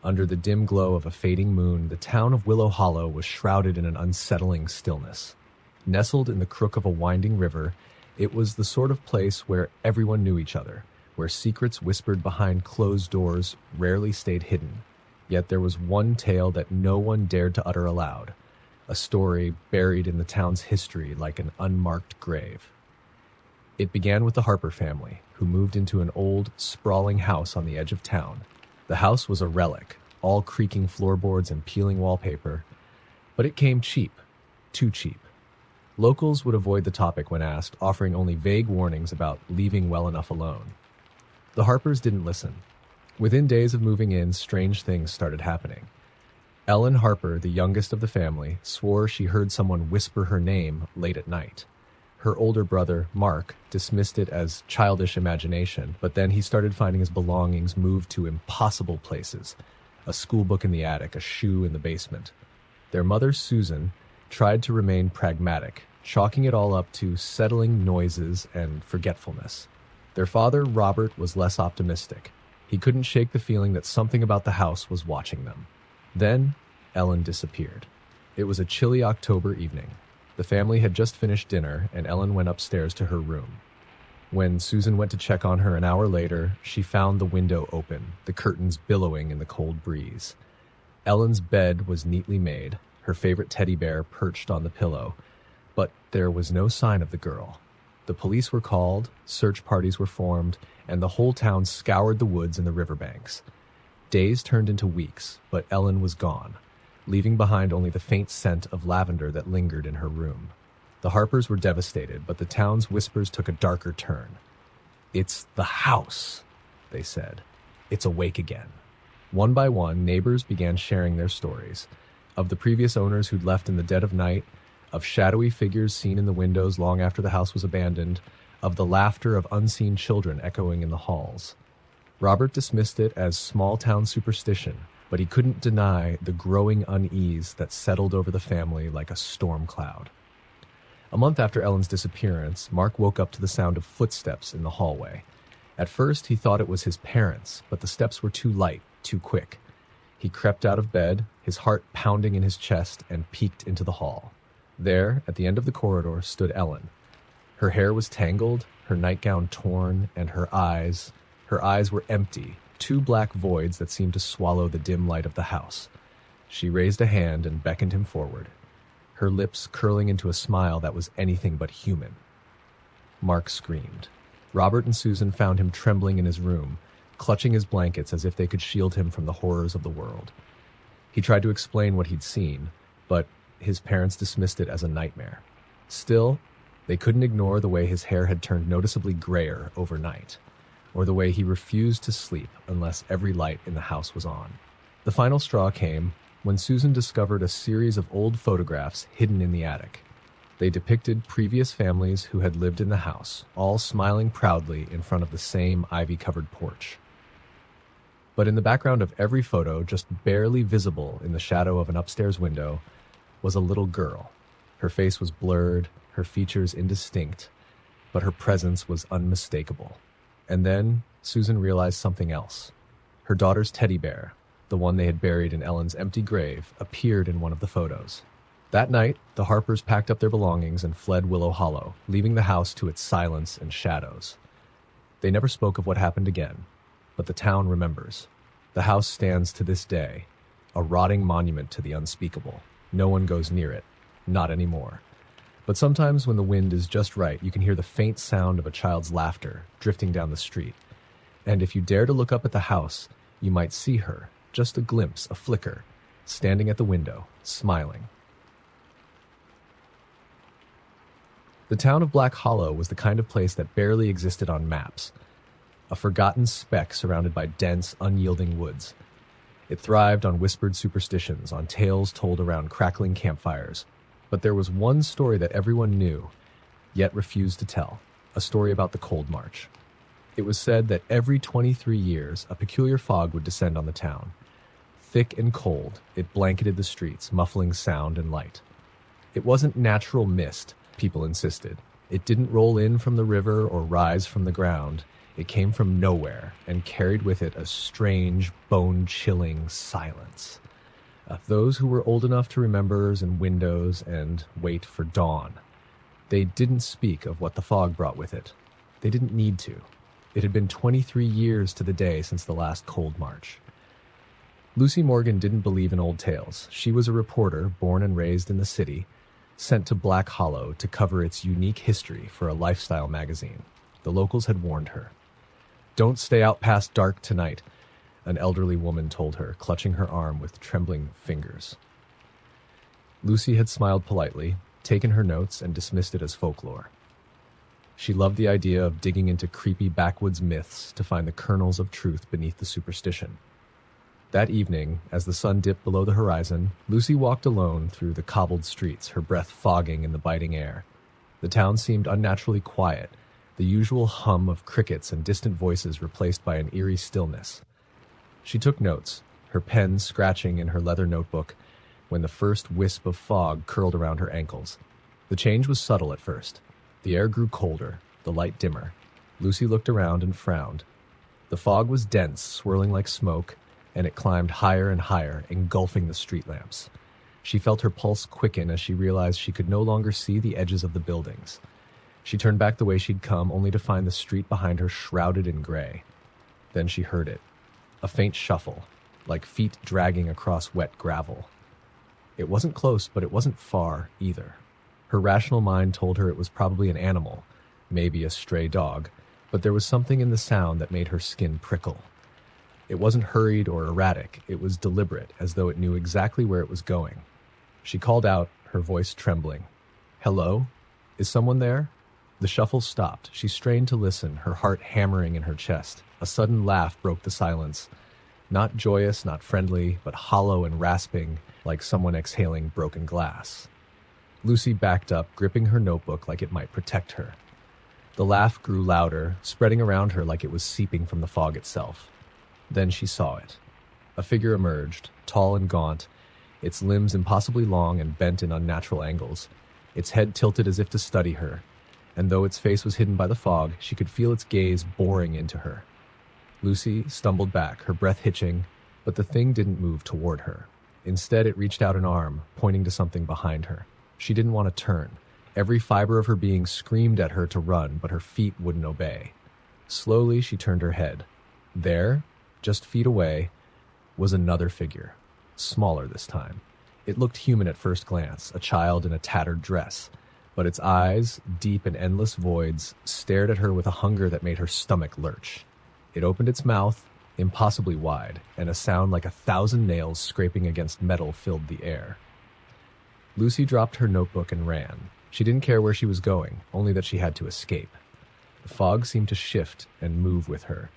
Under the dim glow of a fading moon, the town of Willow Hollow was shrouded in an unsettling stillness. Nestled in the crook of a winding river, it was the sort of place where everyone knew each other, where secrets whispered behind closed doors rarely stayed hidden. Yet there was one tale that no one dared to utter aloud, a story buried in the town's history like an unmarked grave. It began with the Harper family, who moved into an old, sprawling house on the edge of town. The house was a relic, all creaking floorboards and peeling wallpaper, but it came cheap, too cheap. Locals would avoid the topic when asked, offering only vague warnings about leaving well enough alone. The Harpers didn't listen. Within days of moving in, strange things started happening. Ellen Harper, the youngest of the family, swore she heard someone whisper her name late at night. Her older brother, Mark, dismissed it as childish imagination, but then he started finding his belongings moved to impossible places. A schoolbook in the attic, a shoe in the basement. Their mother, Susan, tried to remain pragmatic, chalking it all up to settling noises and forgetfulness. Their father, Robert, was less optimistic. He couldn't shake the feeling that something about the house was watching them. Then, Ellen disappeared. It was a chilly October evening. The family had just finished dinner, and Ellen went upstairs to her room. When Susan went to check on her an hour later, she found the window open, the curtains billowing in the cold breeze. Ellen's bed was neatly made, her favorite teddy bear perched on the pillow, but there was no sign of the girl. The police were called, search parties were formed, and the whole town scoured the woods and the riverbanks. Days turned into weeks, but Ellen was gone, leaving behind only the faint scent of lavender that lingered in her room. The Harpers were devastated, but the town's whispers took a darker turn. "It's the house," they said. "It's awake again." One by one, neighbors began sharing their stories, of the previous owners who'd left in the dead of night, of shadowy figures seen in the windows long after the house was abandoned, of the laughter of unseen children echoing in the halls. Robert dismissed it as small-town superstition, but he couldn't deny the growing unease that settled over the family like a storm cloud. A month after Ellen's disappearance, Mark woke up to the sound of footsteps in the hallway. At first, he thought it was his parents, but the steps were too light, too quick. He crept out of bed, his heart pounding in his chest, and peeked into the hall. There, at the end of the corridor, stood Ellen. Her hair was tangled, her nightgown torn, and her eyes were empty, two black voids that seemed to swallow the dim light of the house. She raised a hand and beckoned him forward, her lips curling into a smile that was anything but human. Mark screamed. Robert and Susan found him trembling in his room, clutching his blankets as if they could shield him from the horrors of the world. He tried to explain what he'd seen, but his parents dismissed it as a nightmare. Still, they couldn't ignore the way his hair had turned noticeably grayer overnight, or the way he refused to sleep unless every light in the house was on. The final straw came when Susan discovered a series of old photographs hidden in the attic. They depicted previous families who had lived in the house, all smiling proudly in front of the same ivy-covered porch. But in the background of every photo, just barely visible in the shadow of an upstairs window, was a little girl. Her face was blurred, her features indistinct, but her presence was unmistakable. And then Susan realized something else. Her daughter's teddy bear, the one they had buried in Ellen's empty grave, appeared in one of the photos. That night, the Harpers packed up their belongings and fled Willow Hollow, leaving the house to its silence and shadows. They never spoke of what happened again, but the town remembers. The house stands to this day, a rotting monument to the unspeakable. No one goes near it, not anymore. But sometimes when the wind is just right, you can hear the faint sound of a child's laughter drifting down the street. And if you dare to look up at the house, you might see her, just a glimpse, a flicker, standing at the window, smiling. The town of Black Hollow was the kind of place that barely existed on maps, a forgotten speck surrounded by dense, unyielding woods. It thrived on whispered superstitions, on tales told around crackling campfires. But there was one story that everyone knew, yet refused to tell, a story about the Cold March. It was said that every 23 years, a peculiar fog would descend on the town. Thick and cold, it blanketed the streets, muffling sound and light. It wasn't natural mist, people insisted. It didn't roll in from the river or rise from the ground. It came from nowhere and carried with it a strange, bone-chilling silence. Those who were old enough to remember and windows and wait for dawn. They didn't speak of what the fog brought with it. They didn't need to. It had been 23 years to the day since the last cold march. Lucy Morgan didn't believe in old tales. She was a reporter, born and raised in the city, sent to Black Hollow to cover its unique history for a lifestyle magazine. The locals had warned her. "Don't stay out past dark tonight," an elderly woman told her, clutching her arm with trembling fingers. Lucy had smiled politely, taken her notes, and dismissed it as folklore. She loved the idea of digging into creepy backwoods myths to find the kernels of truth beneath the superstition. That evening, as the sun dipped below the horizon, Lucy walked alone through the cobbled streets, her breath fogging in the biting air. The town seemed unnaturally quiet, the usual hum of crickets and distant voices replaced by an eerie stillness. She took notes, her pen scratching in her leather notebook, when the first wisp of fog curled around her ankles. The change was subtle at first. The air grew colder, the light dimmer. Lucy looked around and frowned. The fog was dense, swirling like smoke, and it climbed higher and higher, engulfing the street lamps. She felt her pulse quicken as she realized she could no longer see the edges of the buildings. She turned back the way she'd come, only to find the street behind her shrouded in gray. Then she heard it. A faint shuffle, like feet dragging across wet gravel. It wasn't close, but it wasn't far either. Her rational mind told her it was probably an animal, maybe a stray dog, but there was something in the sound that made her skin prickle. It wasn't hurried or erratic. It was deliberate, as though it knew exactly where it was going. She called out, her voice trembling. "Hello? Is someone there?" The shuffle stopped. She strained to listen, her heart hammering in her chest. A sudden laugh broke the silence. Not joyous, not friendly, but hollow and rasping, like someone exhaling broken glass. Lucy backed up, gripping her notebook like it might protect her. The laugh grew louder, spreading around her like it was seeping from the fog itself. Then she saw it. A figure emerged, tall and gaunt, its limbs impossibly long and bent in unnatural angles, its head tilted as if to study her, and though its face was hidden by the fog, she could feel its gaze boring into her. Lucy stumbled back, her breath hitching, but the thing didn't move toward her. Instead, it reached out an arm, pointing to something behind her. She didn't want to turn. Every fiber of her being screamed at her to run, but her feet wouldn't obey. Slowly, she turned her head. There, just feet away, was another figure, smaller this time. It looked human at first glance, a child in a tattered dress, but its eyes, deep and endless voids, stared at her with a hunger that made her stomach lurch. It opened its mouth, impossibly wide, and a sound like 1,000 nails scraping against metal filled the air. Lucy dropped her notebook and ran. She didn't care where she was going, only that she had to escape. The fog seemed to shift and move with her,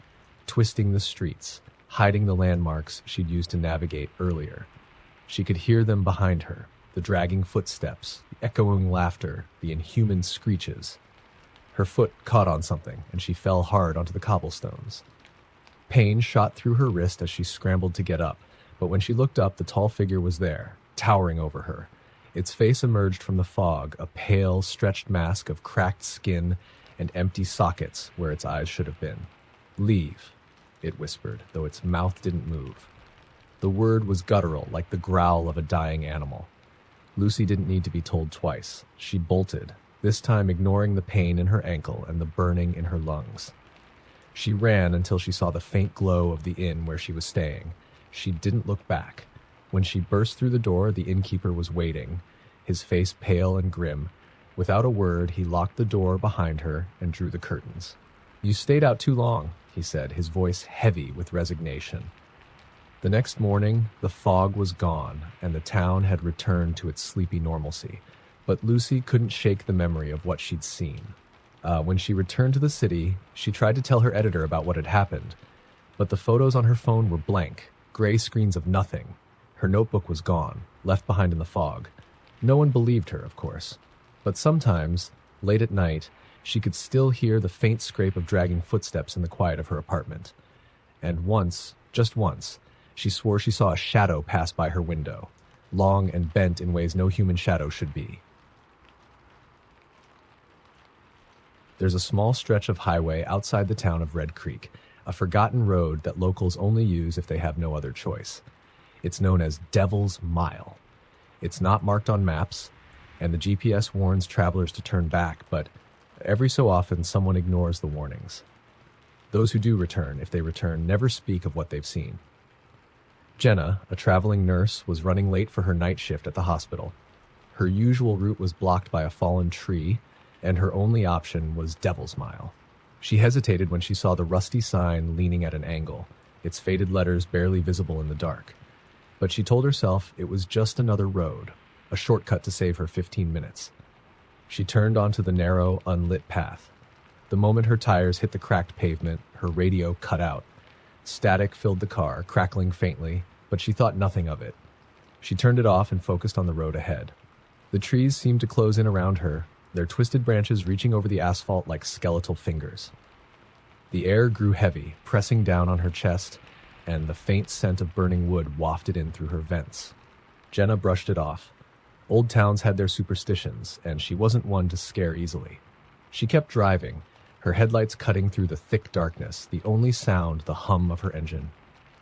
twisting the streets, hiding the landmarks she'd used to navigate earlier. She could hear them behind her, the dragging footsteps, the echoing laughter, the inhuman screeches. Her foot caught on something, and she fell hard onto the cobblestones. Pain shot through her wrist as she scrambled to get up, but when she looked up, the tall figure was there, towering over her. Its face emerged from the fog, a pale, stretched mask of cracked skin and empty sockets where its eyes should have been. "Leave," it whispered, though its mouth didn't move. The word was guttural, like the growl of a dying animal. Lucy didn't need to be told twice. She bolted, this time ignoring the pain in her ankle and the burning in her lungs. She ran until she saw the faint glow of the inn where she was staying. She didn't look back. When she burst through the door, the innkeeper was waiting, his face pale and grim. Without a word, he locked the door behind her and drew the curtains. "You stayed out too long," he said, his voice heavy with resignation. The next morning, the fog was gone, and the town had returned to its sleepy normalcy. But Lucy couldn't shake the memory of what she'd seen. When she returned to the city, she tried to tell her editor about what had happened, but the photos on her phone were blank, gray screens of nothing. Her notebook was gone, left behind in the fog. No one believed her, of course. But sometimes, late at night, she could still hear the faint scrape of dragging footsteps in the quiet of her apartment. And once, just once, she swore she saw a shadow pass by her window, long and bent in ways no human shadow should be. There's a small stretch of highway outside the town of Red Creek, a forgotten road that locals only use if they have no other choice. It's known as Devil's Mile. It's not marked on maps, and the GPS warns travelers to turn back, but every so often someone ignores the warnings. Those who do return, if they return, never speak of what they've seen. Jenna, a traveling nurse, was running late for her night shift at the hospital. Her usual route was blocked by a fallen tree, and her only option was Devil's Mile. She hesitated when she saw the rusty sign leaning at an angle, its faded letters barely visible in the dark. But she told herself it was just another road, a shortcut to save her 15 minutes. She turned onto the narrow, unlit path. The moment her tires hit the cracked pavement, her radio cut out. Static filled the car, crackling faintly, but she thought nothing of it. She turned it off and focused on the road ahead. The trees seemed to close in around her, their twisted branches reaching over the asphalt like skeletal fingers. The air grew heavy, pressing down on her chest, and the faint scent of burning wood wafted in through her vents. Jenna brushed it off. Old towns had their superstitions, and she wasn't one to scare easily. She kept driving, her headlights cutting through the thick darkness, the only sound the hum of her engine.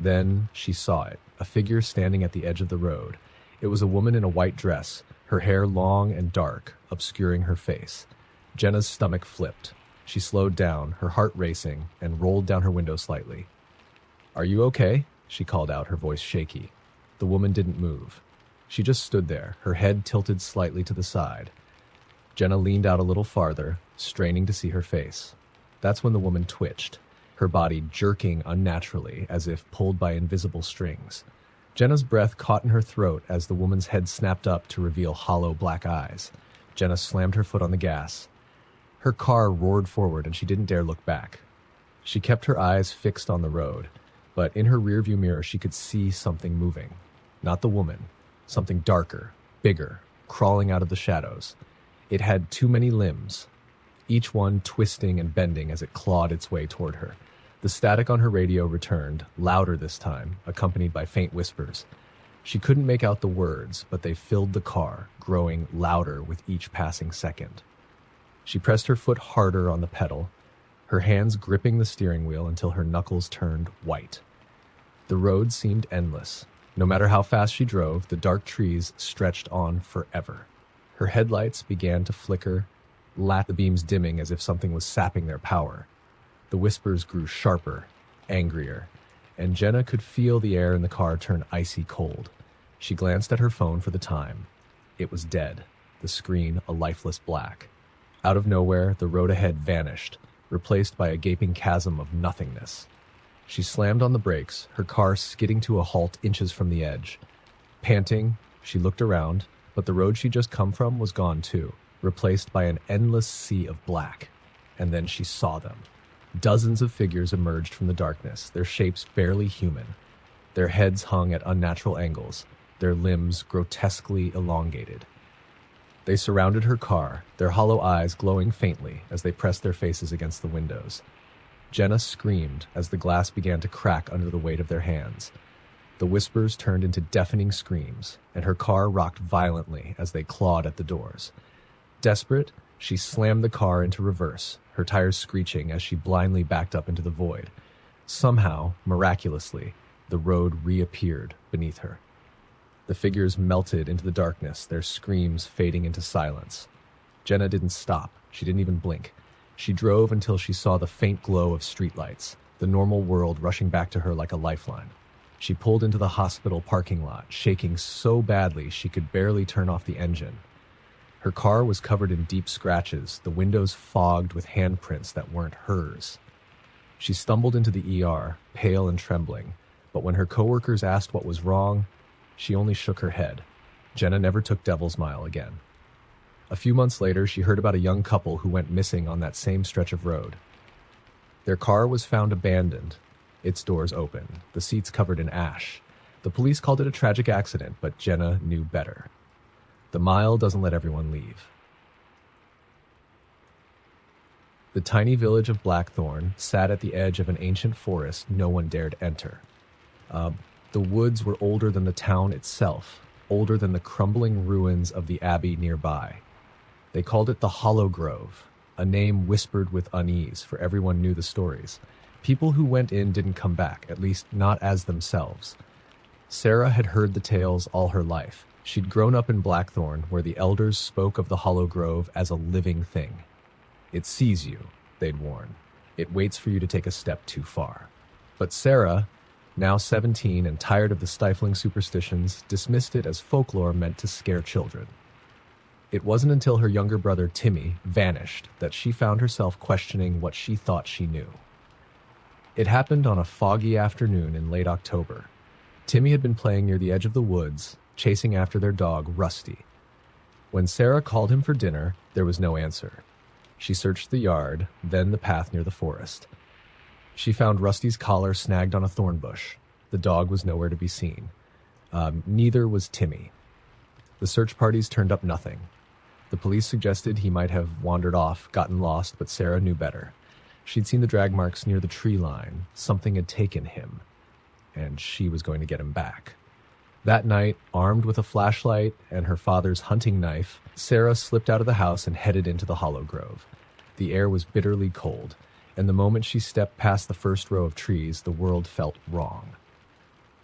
Then she saw it, a figure standing at the edge of the road. It was a woman in a white dress, her hair long and dark, obscuring her face. Jenna's stomach flipped. She slowed down, her heart racing, and rolled down her window slightly. "Are you okay?" she called out, her voice shaky. The woman didn't move. She just stood there, her head tilted slightly to the side. Jenna leaned out a little farther, straining to see her face. That's when the woman twitched, her body jerking unnaturally as if pulled by invisible strings. Jenna's breath caught in her throat as the woman's head snapped up to reveal hollow black eyes. Jenna slammed her foot on the gas. Her car roared forward and she didn't dare look back. She kept her eyes fixed on the road, but in her rearview mirror she could see something moving. Not the woman. Something darker, bigger, crawling out of the shadows. It had too many limbs, each one twisting and bending as it clawed its way toward her. The static on her radio returned, louder this time, accompanied by faint whispers. She couldn't make out the words, but they filled the car, growing louder with each passing second. She pressed her foot harder on the pedal, her hands gripping the steering wheel until her knuckles turned white. The road seemed endless. No matter how fast she drove, the dark trees stretched on forever. Her headlights began to flicker, the beams dimming as if something was sapping their power. The whispers grew sharper, angrier, and Jenna could feel the air in the car turn icy cold. She glanced at her phone for the time. It was dead, the screen a lifeless black. Out of nowhere, the road ahead vanished, replaced by a gaping chasm of nothingness. She slammed on the brakes, her car skidding to a halt inches from the edge. Panting, she looked around, but the road she'd just come from was gone too, replaced by an endless sea of black. And then she saw them. Dozens of figures emerged from the darkness, their shapes barely human. Their heads hung at unnatural angles, their limbs grotesquely elongated. They surrounded her car, their hollow eyes glowing faintly as they pressed their faces against the windows. Jenna screamed as the glass began to crack under the weight of their hands. The whispers turned into deafening screams, and her car rocked violently as they clawed at the doors. Desperate, she slammed the car into reverse, her tires screeching as she blindly backed up into the void. Somehow, miraculously, the road reappeared beneath her. The figures melted into the darkness, their screams fading into silence. Jenna didn't stop. She didn't even blink. She drove until she saw the faint glow of streetlights, the normal world rushing back to her like a lifeline. She pulled into the hospital parking lot, shaking so badly she could barely turn off the engine. Her car was covered in deep scratches, the windows fogged with handprints that weren't hers. She stumbled into the ER, pale and trembling, but when her coworkers asked what was wrong, she only shook her head. Jenna never took Devil's Mile again. A few months later, she heard about a young couple who went missing on that same stretch of road. Their car was found abandoned, its doors open, the seats covered in ash. The police called it a tragic accident, but Jenna knew better. The mile doesn't let everyone leave. The tiny village of Blackthorn sat at the edge of an ancient forest no one dared enter. The woods were older than the town itself, older than the crumbling ruins of the abbey nearby. They called it the Hollow Grove, a name whispered with unease, for everyone knew the stories. People who went in didn't come back, at least not as themselves. Sarah had heard the tales all her life. She'd grown up in Blackthorn, where the elders spoke of the Hollow Grove as a living thing. It sees you, they'd warn. It waits for you to take a step too far. But Sarah, now 17 and tired of the stifling superstitions, dismissed it as folklore meant to scare children. It wasn't until her younger brother Timmy vanished that she found herself questioning what she thought she knew. It happened on a foggy afternoon in late October. Timmy had been playing near the edge of the woods, chasing after their dog, Rusty. When Sarah called him for dinner, there was no answer. She searched the yard, then the path near the forest. She found Rusty's collar snagged on a thorn bush. The dog was nowhere to be seen. Neither was Timmy. The search parties turned up nothing. The police suggested he might have wandered off, gotten lost, but Sarah knew better. She'd seen the drag marks near the tree line. Something had taken him, and she was going to get him back. That night, armed with a flashlight and her father's hunting knife, Sarah slipped out of the house and headed into the Hollow Grove. The air was bitterly cold, and the moment she stepped past the first row of trees, the world felt wrong.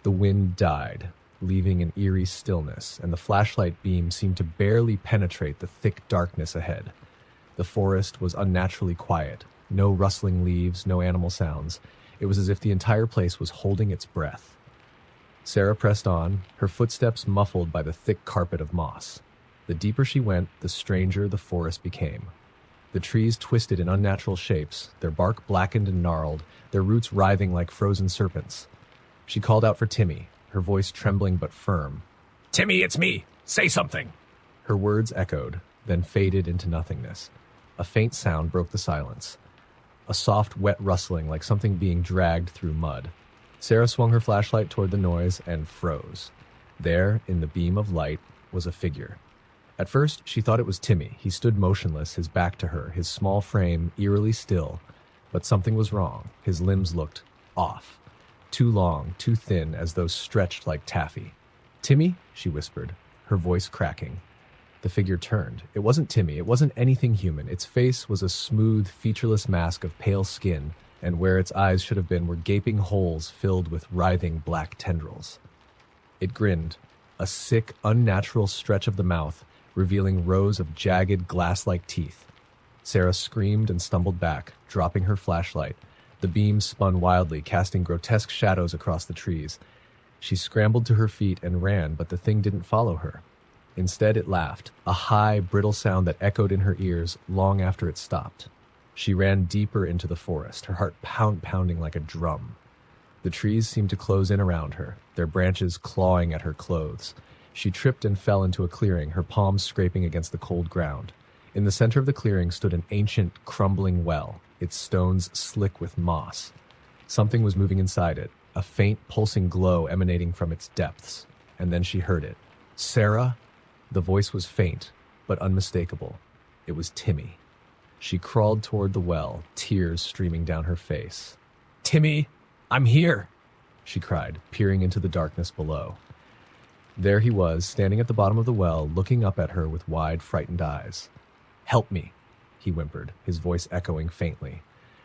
The wind died, leaving an eerie stillness, and the flashlight beam seemed to barely penetrate the thick darkness ahead. The forest was unnaturally quiet. No rustling leaves, no animal sounds. It was as if the entire place was holding its breath. Sarah pressed on, her footsteps muffled by the thick carpet of moss. The deeper she went, the stranger the forest became. The trees twisted in unnatural shapes, their bark blackened and gnarled, their roots writhing like frozen serpents. She called out for Timmy, her voice trembling but firm. "Timmy, it's me! Say something!" Her words echoed, then faded into nothingness. A faint sound broke the silence. A soft, wet rustling like something being dragged through mud. Sarah swung her flashlight toward the noise and froze. There, in the beam of light, was a figure. At first, she thought it was Timmy. He stood motionless, his back to her, his small frame eerily still. But something was wrong. His limbs looked off. Too long, too thin, as though stretched like taffy. "Timmy?" she whispered, her voice cracking. The figure turned. It wasn't Timmy. It wasn't anything human. Its face was a smooth, featureless mask of pale skin, and where its eyes should have been were gaping holes filled with writhing black tendrils. It grinned, a sick, unnatural stretch of the mouth, revealing rows of jagged, glass-like teeth. Sarah screamed and stumbled back, dropping her flashlight. The beam spun wildly, casting grotesque shadows across the trees. She scrambled to her feet and ran, but the thing didn't follow her. Instead, it laughed, a high, brittle sound that echoed in her ears long after it stopped. She ran deeper into the forest, her heart pounding like a drum. The trees seemed to close in around her, their branches clawing at her clothes. She tripped and fell into a clearing, her palms scraping against the cold ground. In the center of the clearing stood an ancient, crumbling well, its stones slick with moss. Something was moving inside it, a faint, pulsing glow emanating from its depths. And then she heard it. "Sarah?" The voice was faint, but unmistakable. It was Timmy. She crawled toward the well, tears streaming down her face. "Timmy, I'm here!" she cried, peering into the darkness below. There he was, standing at the bottom of the well, looking up at her with wide, frightened eyes. "Help me," he whimpered, his voice echoing faintly.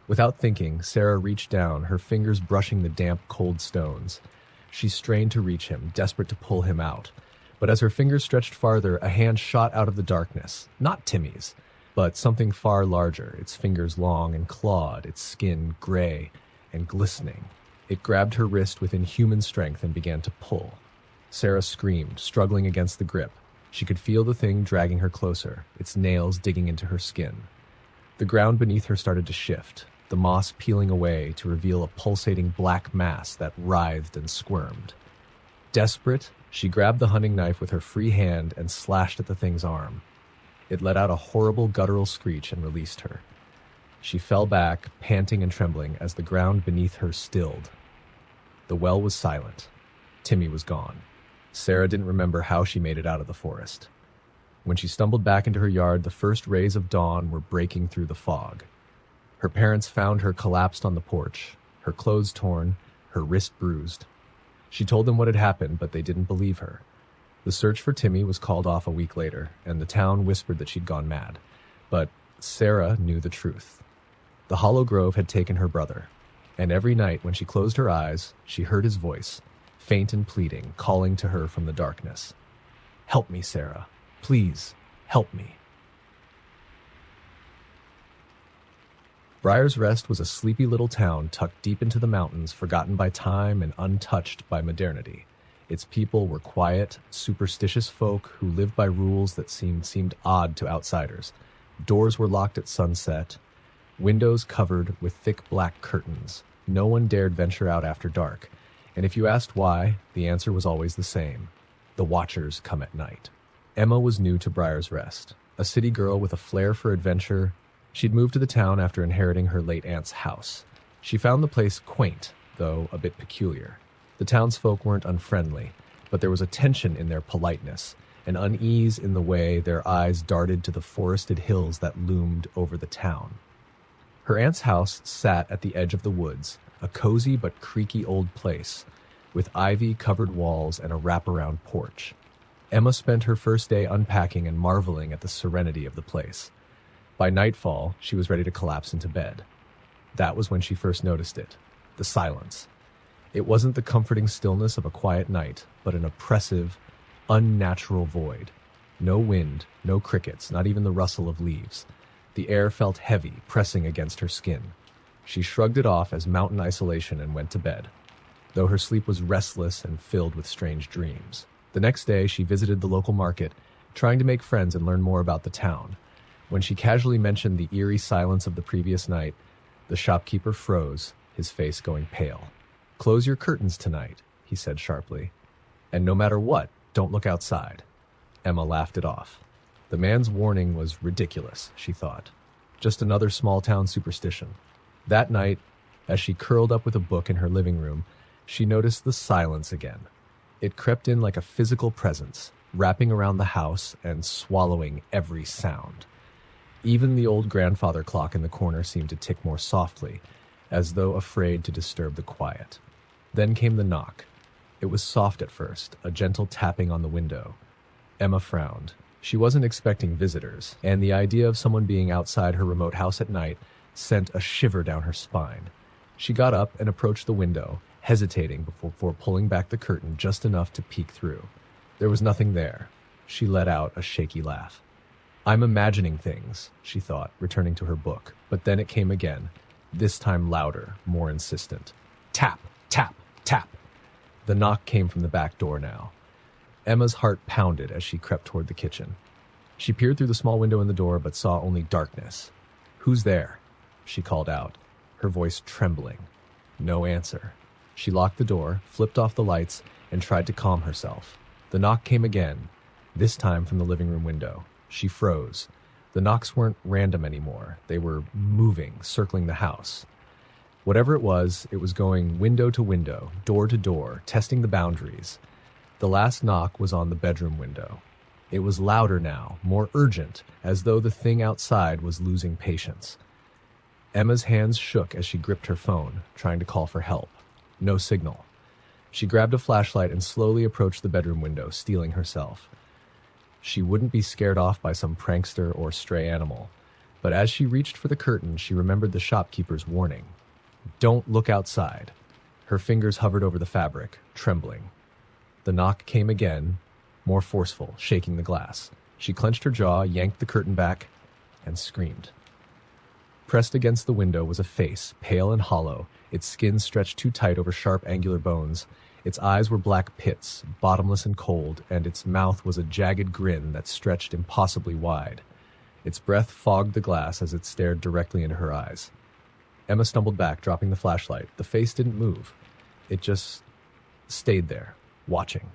Without thinking, Sarah reached down, her fingers brushing the damp, cold stones. She strained to reach him, desperate to pull him out. But as her fingers stretched farther, a hand shot out of the darkness. Not Timmy's, but something far larger, its fingers long and clawed, its skin gray and glistening. It grabbed her wrist with inhuman strength and began to pull. Sarah screamed, struggling against the grip. She could feel the thing dragging her closer, its nails digging into her skin. The ground beneath her started to shift, the moss peeling away to reveal a pulsating black mass that writhed and squirmed. Desperate, she grabbed the hunting knife with her free hand and slashed at the thing's arm. It let out a horrible guttural screech and released her. She fell back, panting and trembling, as the ground beneath her stilled. The well was silent. Timmy was gone. Sarah didn't remember how she made it out of the forest. When she stumbled back into her yard, the first rays of dawn were breaking through the fog. Her parents found her collapsed on the porch, her clothes torn, her wrist bruised. She told them what had happened, but they didn't believe her. The search for Timmy was called off a week later, and the town whispered that she'd gone mad. But Sarah knew the truth. The Hollow Grove had taken her brother, and every night when she closed her eyes, she heard his voice, faint and pleading, calling to her from the darkness. "Help me, Sarah. Please, help me." Briar's Rest was a sleepy little town tucked deep into the mountains, forgotten by time and untouched by modernity. Its people were quiet, superstitious folk who lived by rules that seemed odd to outsiders. Doors were locked at sunset, windows covered with thick black curtains. No one dared venture out after dark, and if you asked why, the answer was always the same. The Watchers come at night. Emma was new to Briar's Rest. A city girl with a flair for adventure, she'd moved to the town after inheriting her late aunt's house. She found the place quaint, though a bit peculiar. The townsfolk weren't unfriendly, but there was a tension in their politeness, an unease in the way their eyes darted to the forested hills that loomed over the town. Her aunt's house sat at the edge of the woods, a cozy but creaky old place, with ivy-covered walls and a wraparound porch. Emma spent her first day unpacking and marveling at the serenity of the place. By nightfall, she was ready to collapse into bed. That was when she first noticed it, the silence. It wasn't the comforting stillness of a quiet night, but an oppressive, unnatural void. No wind, no crickets, not even the rustle of leaves. The air felt heavy, pressing against her skin. She shrugged it off as mountain isolation and went to bed, though her sleep was restless and filled with strange dreams. The next day, she visited the local market, trying to make friends and learn more about the town. When she casually mentioned the eerie silence of the previous night, the shopkeeper froze, his face going pale. "Close your curtains tonight," he said sharply. "And no matter what, don't look outside." Emma laughed it off. The man's warning was ridiculous, she thought. Just another small-town superstition. That night, as she curled up with a book in her living room, she noticed the silence again. It crept in like a physical presence, wrapping around the house and swallowing every sound. Even the old grandfather clock in the corner seemed to tick more softly, as though afraid to disturb the quiet. Then came the knock. It was soft at first, a gentle tapping on the window. Emma frowned. She wasn't expecting visitors, and the idea of someone being outside her remote house at night sent a shiver down her spine. She got up and approached the window, hesitating before pulling back the curtain just enough to peek through. There was nothing there. She let out a shaky laugh. "I'm imagining things," she thought, returning to her book. But then it came again, this time louder, more insistent. Tap, tap, tap. The knock came from the back door now. Emma's heart pounded as she crept toward the kitchen. She peered through the small window in the door, but saw only darkness. "Who's there?" she called out, her voice trembling. No answer. She locked the door, flipped off the lights, and tried to calm herself. The knock came again, this time from the living room window. She froze. The knocks weren't random anymore. They were moving, circling the house. Whatever it was going window to window, door to door, testing the boundaries. The last knock was on the bedroom window. It was louder now, more urgent, as though the thing outside was losing patience. Emma's hands shook as she gripped her phone, trying to call for help. No signal. She grabbed a flashlight and slowly approached the bedroom window, steeling herself. She wouldn't be scared off by some prankster or stray animal. But as she reached for the curtain, she remembered the shopkeeper's warning. "Don't look outside." Her fingers hovered over the fabric, trembling. The knock came again, more forceful, shaking the glass. She clenched her jaw, yanked the curtain back, and screamed. Pressed against the window was a face, pale and hollow, its skin stretched too tight over sharp, angular bones. Its eyes were black pits, bottomless and cold, and its mouth was a jagged grin that stretched impossibly wide. Its breath fogged the glass as it stared directly into her eyes. Emma stumbled back, dropping the flashlight. The face didn't move. It just stayed there, watching.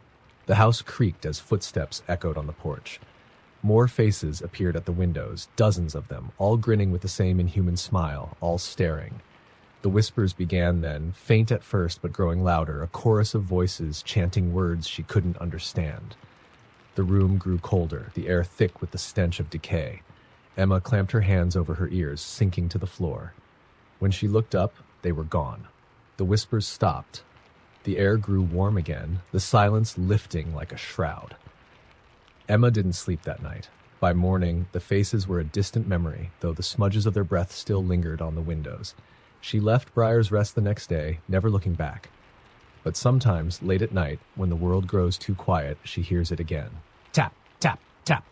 The house creaked as footsteps echoed on the porch. More faces appeared at the windows, dozens of them, all grinning with the same inhuman smile, all staring. The whispers began then, faint at first but growing louder, a chorus of voices chanting words she couldn't understand. The room grew colder, the air thick with the stench of decay. Emma clamped her hands over her ears, sinking to the floor. When she looked up, they were gone. The whispers stopped. The air grew warm again, the silence lifting like a shroud. Emma didn't sleep that night. By morning, the faces were a distant memory, though the smudges of their breath still lingered on the windows. She left Briar's Rest the next day, never looking back. But sometimes, late at night, when the world grows too quiet, she hears it again. Tap, tap, tap.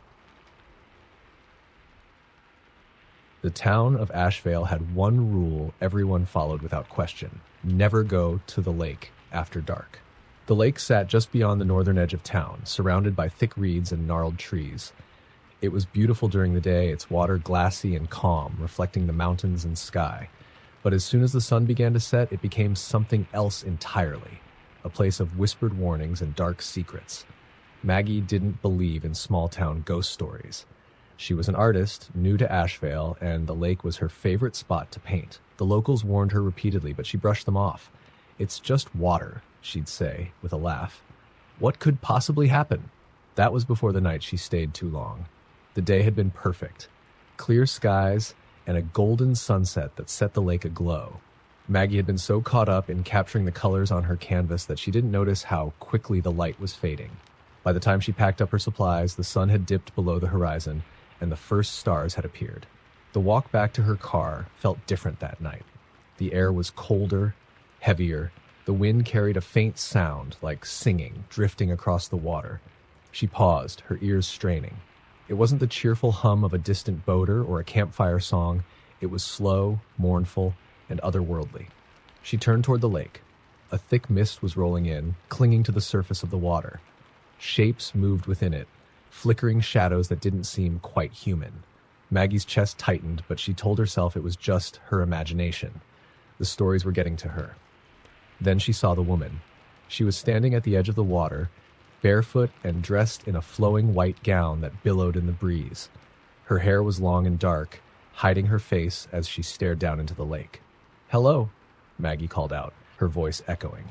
The town of Ashvale had one rule everyone followed without question: never go to the lake after dark. The lake sat just beyond the northern edge of town, surrounded by thick reeds and gnarled trees. It was beautiful during the day, its water glassy and calm, reflecting the mountains and sky. But as soon as the sun began to set, it became something else entirely, a place of whispered warnings and dark secrets. Maggie didn't believe in small-town ghost stories. She was an artist, new to Ashvale, and the lake was her favorite spot to paint. The locals warned her repeatedly, but she brushed them off. "It's just water," she'd say, with a laugh. What could possibly happen? That was before the night she stayed too long. The day had been perfect. Clear skies and a golden sunset that set the lake aglow. Maggie had been so caught up in capturing the colors on her canvas that she didn't notice how quickly the light was fading. By the time she packed up her supplies, the sun had dipped below the horizon, and the first stars had appeared. The walk back to her car felt different that night. The air was colder, heavier. The wind carried a faint sound, like singing, drifting across the water. She paused, her ears straining. It wasn't the cheerful hum of a distant boater or a campfire song. It was slow, mournful, and otherworldly. She turned toward the lake. A thick mist was rolling in, clinging to the surface of the water. Shapes moved within it, flickering shadows that didn't seem quite human. Maggie's chest tightened, but she told herself it was just her imagination. The stories were getting to her. Then she saw the woman. She was standing at the edge of the water, barefoot and dressed in a flowing white gown that billowed in the breeze. Her hair was long and dark, hiding her face as she stared down into the lake. "Hello," Maggie called out, her voice echoing.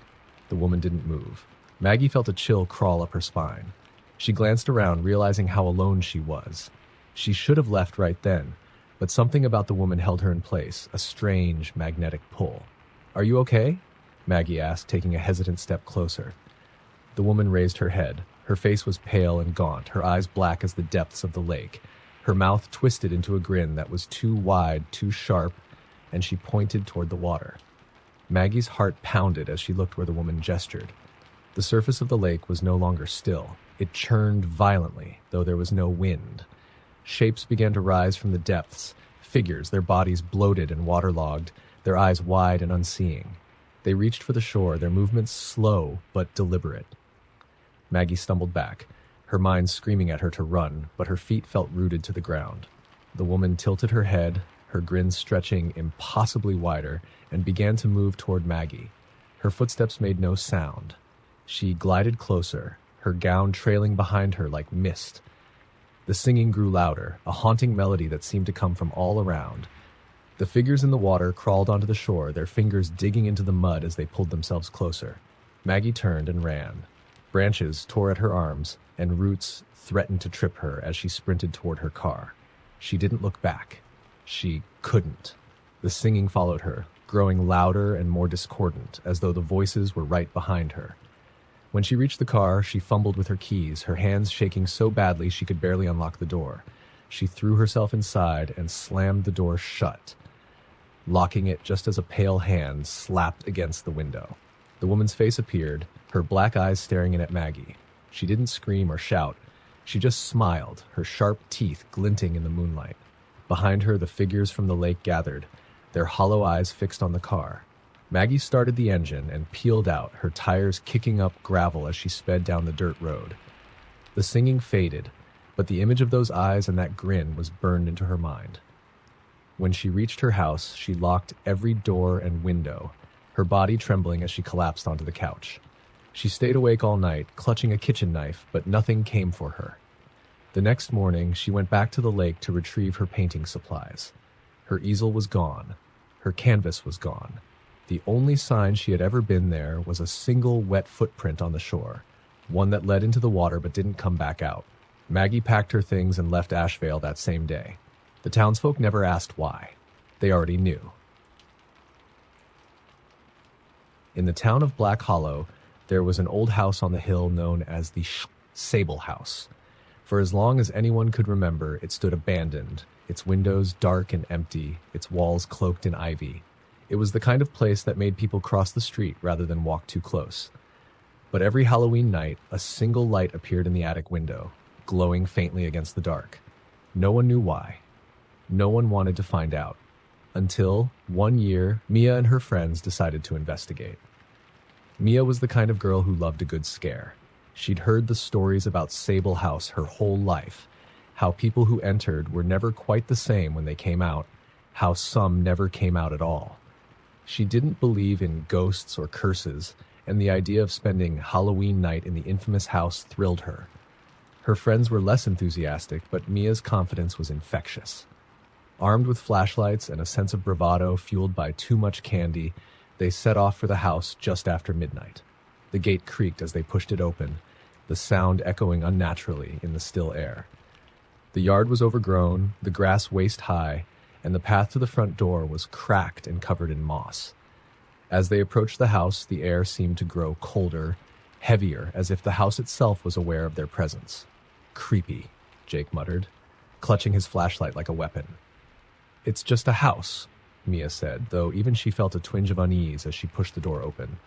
The woman didn't move. Maggie felt a chill crawl up her spine. She glanced around, realizing how alone she was. She should have left right then, but something about the woman held her in place, a strange, magnetic pull. "Are you okay?" Maggie asked, taking a hesitant step closer. The woman raised her head. Her face was pale and gaunt, her eyes black as the depths of the lake. Her mouth twisted into a grin that was too wide, too sharp, and she pointed toward the water. Maggie's heart pounded as she looked where the woman gestured. The surface of the lake was no longer still. It churned violently, though there was no wind. Shapes began to rise from the depths, figures, their bodies bloated and waterlogged, their eyes wide and unseeing. They reached for the shore, their movements slow but deliberate. Maggie stumbled back, her mind screaming at her to run, but her feet felt rooted to the ground. The woman tilted her head, her grin stretching impossibly wider, and began to move toward Maggie. Her footsteps made no sound. She glided closer, her gown trailing behind her like mist. The singing grew louder, a haunting melody that seemed to come from all around. The figures in the water crawled onto the shore, their fingers digging into the mud as they pulled themselves closer. Maggie turned and ran. Branches tore at her arms, and roots threatened to trip her as she sprinted toward her car. She didn't look back. She couldn't. The singing followed her, growing louder and more discordant, as though the voices were right behind her. When she reached the car, she fumbled with her keys, her hands shaking so badly she could barely unlock the door. She threw herself inside and slammed the door shut, locking it just as a pale hand slapped against the window. The woman's face appeared, her black eyes staring in at Maggie. She didn't scream or shout. She just smiled, her sharp teeth glinting in the moonlight. Behind her, the figures from the lake gathered, their hollow eyes fixed on the car. Maggie started the engine and peeled out, her tires kicking up gravel as she sped down the dirt road. The singing faded, but the image of those eyes and that grin was burned into her mind. When she reached her house, she locked every door and window, her body trembling as she collapsed onto the couch. She stayed awake all night, clutching a kitchen knife, but nothing came for her. The next morning, she went back to the lake to retrieve her painting supplies. Her easel was gone. Her canvas was gone. The only sign she had ever been there was a single wet footprint on the shore, one that led into the water but didn't come back out. Maggie packed her things and left Ashvale that same day. The townsfolk never asked why. They already knew. In the town of Black Hollow, there was an old house on the hill known as the Sable House. For as long as anyone could remember, it stood abandoned, its windows dark and empty, its walls cloaked in ivy. It was the kind of place that made people cross the street rather than walk too close. But every Halloween night, a single light appeared in the attic window, glowing faintly against the dark. No one knew why. No one wanted to find out. Until, one year, Mia and her friends decided to investigate. Mia was the kind of girl who loved a good scare. She'd heard the stories about Sable House her whole life, how people who entered were never quite the same when they came out, how some never came out at all. She didn't believe in ghosts or curses, and the idea of spending Halloween night in the infamous house thrilled her. Her friends were less enthusiastic, but Mia's confidence was infectious. Armed with flashlights and a sense of bravado fueled by too much candy, they set off for the house just after midnight. The gate creaked as they pushed it open, the sound echoing unnaturally in the still air. The yard was overgrown, the grass waist-high, and the path to the front door was cracked and covered in moss. As they approached the house, the air seemed to grow colder, heavier, as if the house itself was aware of their presence. "Creepy," Jake muttered, clutching his flashlight like a weapon. "It's just a house," Mia said, though even she felt a twinge of unease as she pushed the door open.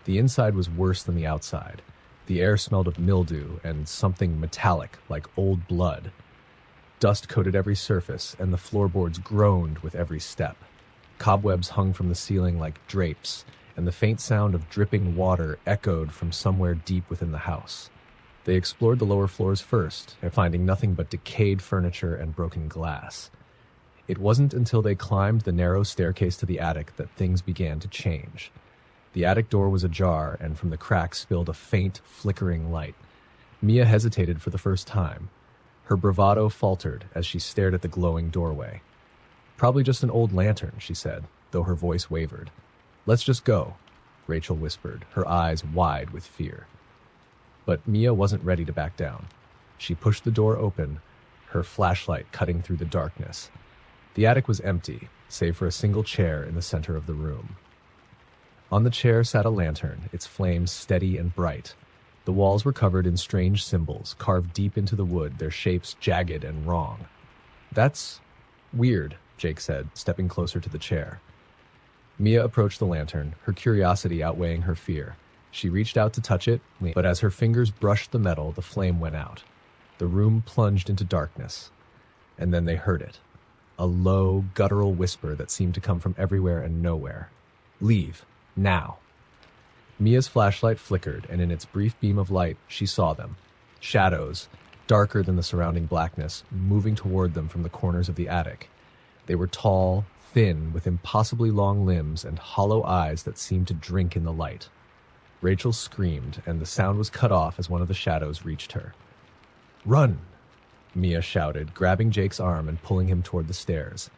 The inside was worse than the outside. The air smelled of mildew and something metallic, like old blood. Dust coated every surface, and the floorboards groaned with every step. Cobwebs hung from the ceiling like drapes, and the faint sound of dripping water echoed from somewhere deep within the house. They explored the lower floors first, finding nothing but decayed furniture and broken glass. It wasn't until they climbed the narrow staircase to the attic that things began to change. The attic door was ajar, and from the crack spilled a faint, flickering light. Mia hesitated for the first time. Her bravado faltered as she stared at the glowing doorway. "Probably just an old lantern," she said, though her voice wavered. "Let's just go," Rachel whispered, her eyes wide with fear. But Mia wasn't ready to back down. She pushed the door open, her flashlight cutting through the darkness. The attic was empty, save for a single chair in the center of the room. On the chair sat a lantern, its flames steady and bright. The walls were covered in strange symbols, carved deep into the wood, their shapes jagged and wrong. "That's weird," Jake said, stepping closer to the chair. Mia approached the lantern, her curiosity outweighing her fear. She reached out to touch it, but as her fingers brushed the metal, the flame went out. The room plunged into darkness. And then they heard it. A low, guttural whisper that seemed to come from everywhere and nowhere. "Leave. Now." Mia's flashlight flickered, and in its brief beam of light, she saw them. Shadows, darker than the surrounding blackness, moving toward them from the corners of the attic. They were tall, thin, with impossibly long limbs and hollow eyes that seemed to drink in the light. Rachel screamed, and the sound was cut off as one of the shadows reached her. "Run!" Mia shouted, grabbing Jake's arm and pulling him toward the stairs.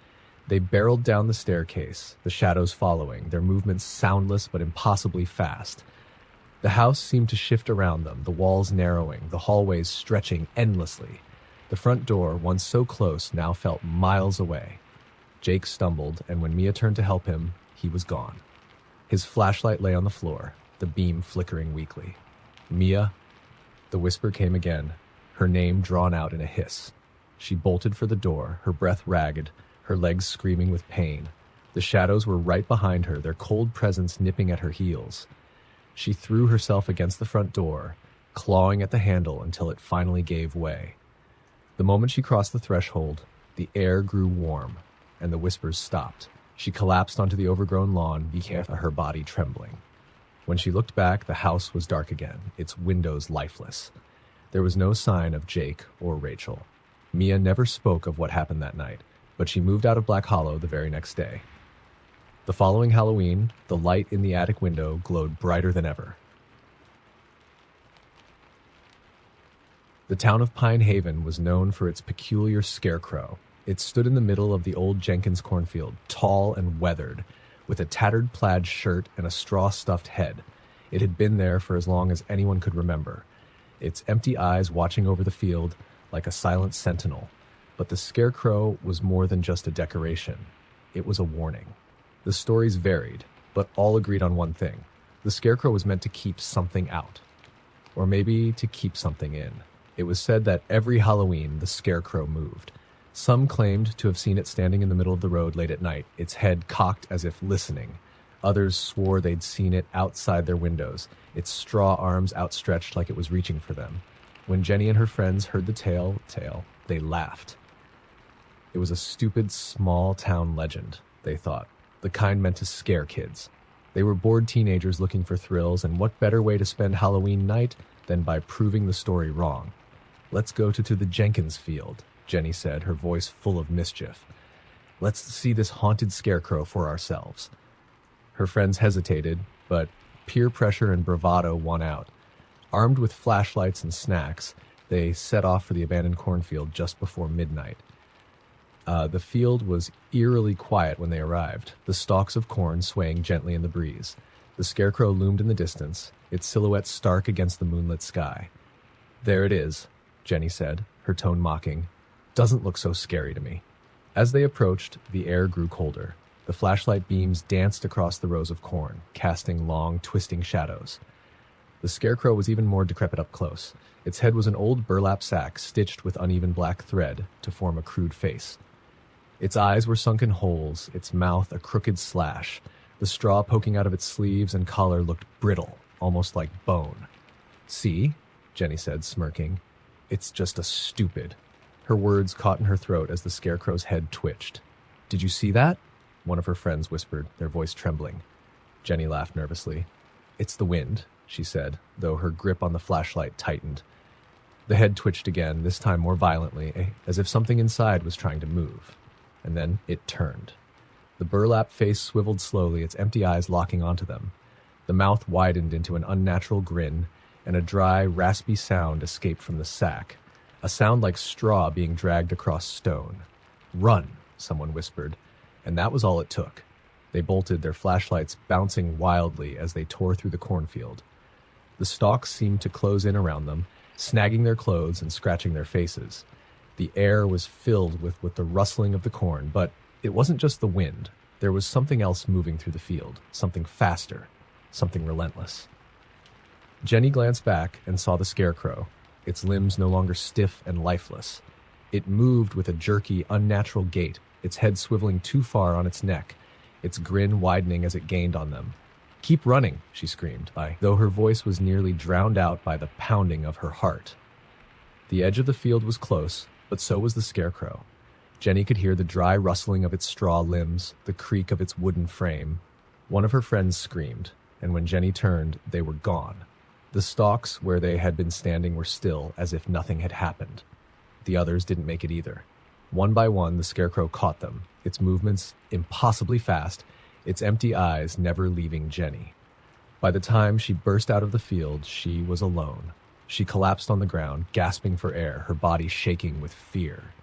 They barreled down the staircase, the shadows following, their movements soundless but impossibly fast. The house seemed to shift around them, the walls narrowing, the hallways stretching endlessly. The front door, once so close, now felt miles away. Jake stumbled, and when Mia turned to help him, he was gone. His flashlight lay on the floor, the beam flickering weakly. "Mia?" The whisper came again, her name drawn out in a hiss. She bolted for the door, her breath ragged, her legs screaming with pain. The shadows were right behind her, their cold presence nipping at her heels. She threw herself against the front door, clawing at the handle until it finally gave way. The moment she crossed the threshold, the air grew warm, and the whispers stopped. She collapsed onto the overgrown lawn, her body trembling. When she looked back, the house was dark again, its windows lifeless. There was no sign of Jake or Rachel. Mia never spoke of what happened that night, but she moved out of Black Hollow the very next day. The following Halloween, the light in the attic window glowed brighter than ever. The town of Pine Haven was known for its peculiar scarecrow. It stood in the middle of the old Jenkins cornfield, tall and weathered, with a tattered plaid shirt and a straw-stuffed head. It had been there for as long as anyone could remember, its empty eyes watching over the field like a silent sentinel. But the scarecrow was more than just a decoration. It was a warning. The stories varied, but all agreed on one thing. The scarecrow was meant to keep something out. Or maybe to keep something in. It was said that every Halloween the scarecrow moved. Some claimed to have seen it standing in the middle of the road late at night, its head cocked as if listening. Others swore they'd seen it outside their windows, its straw arms outstretched like it was reaching for them. When Jenny and her friends heard the tale, they laughed. It was a stupid, small-town legend, they thought, the kind meant to scare kids. They were bored teenagers looking for thrills, and what better way to spend Halloween night than by proving the story wrong? "Let's go to the Jenkins field," Jenny said, her voice full of mischief. "Let's see this haunted scarecrow for ourselves." Her friends hesitated, but peer pressure and bravado won out. Armed with flashlights and snacks, they set off for the abandoned cornfield just before midnight. The field was eerily quiet when they arrived, the stalks of corn swaying gently in the breeze. The scarecrow loomed in the distance, its silhouette stark against the moonlit sky. "There it is," Jenny said, her tone mocking. "Doesn't look so scary to me." As they approached, the air grew colder. The flashlight beams danced across the rows of corn, casting long, twisting shadows. The scarecrow was even more decrepit up close. Its head was an old burlap sack stitched with uneven black thread to form a crude face. Its eyes were sunken holes, its mouth a crooked slash. The straw poking out of its sleeves and collar looked brittle, almost like bone. "See?" Jenny said, smirking. "It's just a stupid." Her words caught in her throat as the scarecrow's head twitched. "Did you see that?" one of her friends whispered, their voice trembling. Jenny laughed nervously. "It's the wind," she said, though her grip on the flashlight tightened. The head twitched again, this time more violently, as if something inside was trying to move. And then it turned. The burlap face swiveled slowly, its empty eyes locking onto them. The mouth widened into an unnatural grin, and a dry, raspy sound escaped from the sack, a sound like straw being dragged across stone. "Run," someone whispered, and that was all it took. They bolted, their flashlights bouncing wildly as they tore through the cornfield. The stalks seemed to close in around them, snagging their clothes and scratching their faces. The air was filled with the rustling of the corn, but it wasn't just the wind. There was something else moving through the field, something faster, something relentless. Jenny glanced back and saw the scarecrow, its limbs no longer stiff and lifeless. It moved with a jerky, unnatural gait, its head swiveling too far on its neck, its grin widening as it gained on them. "Keep running," she screamed, though her voice was nearly drowned out by the pounding of her heart. The edge of the field was close, but so was the scarecrow. Jenny could hear the dry rustling of its straw limbs, the creak of its wooden frame. One of her friends screamed, and when Jenny turned, they were gone. The stalks where they had been standing were still, as if nothing had happened. The others didn't make it either. One by one, the scarecrow caught them, its movements impossibly fast, its empty eyes never leaving Jenny. By the time she burst out of the field, she was alone. She collapsed on the ground, gasping for air, her body shaking with fear.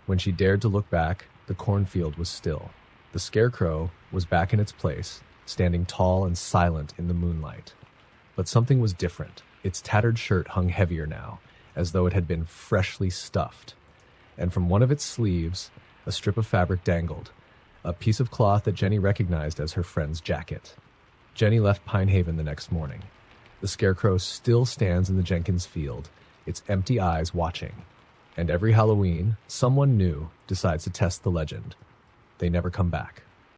When she dared to look back, the cornfield was still. The scarecrow was back in its place, standing tall and silent in the moonlight. But something was different. Its tattered shirt hung heavier now, as though it had been freshly stuffed. And from one of its sleeves, a strip of fabric dangled, a piece of cloth that Jenny recognized as her friend's jacket. Jenny left Pine Haven the next morning. The scarecrow still stands in the Jenkins field, its empty eyes watching. And every Halloween, someone new decides to test the legend. They never come back.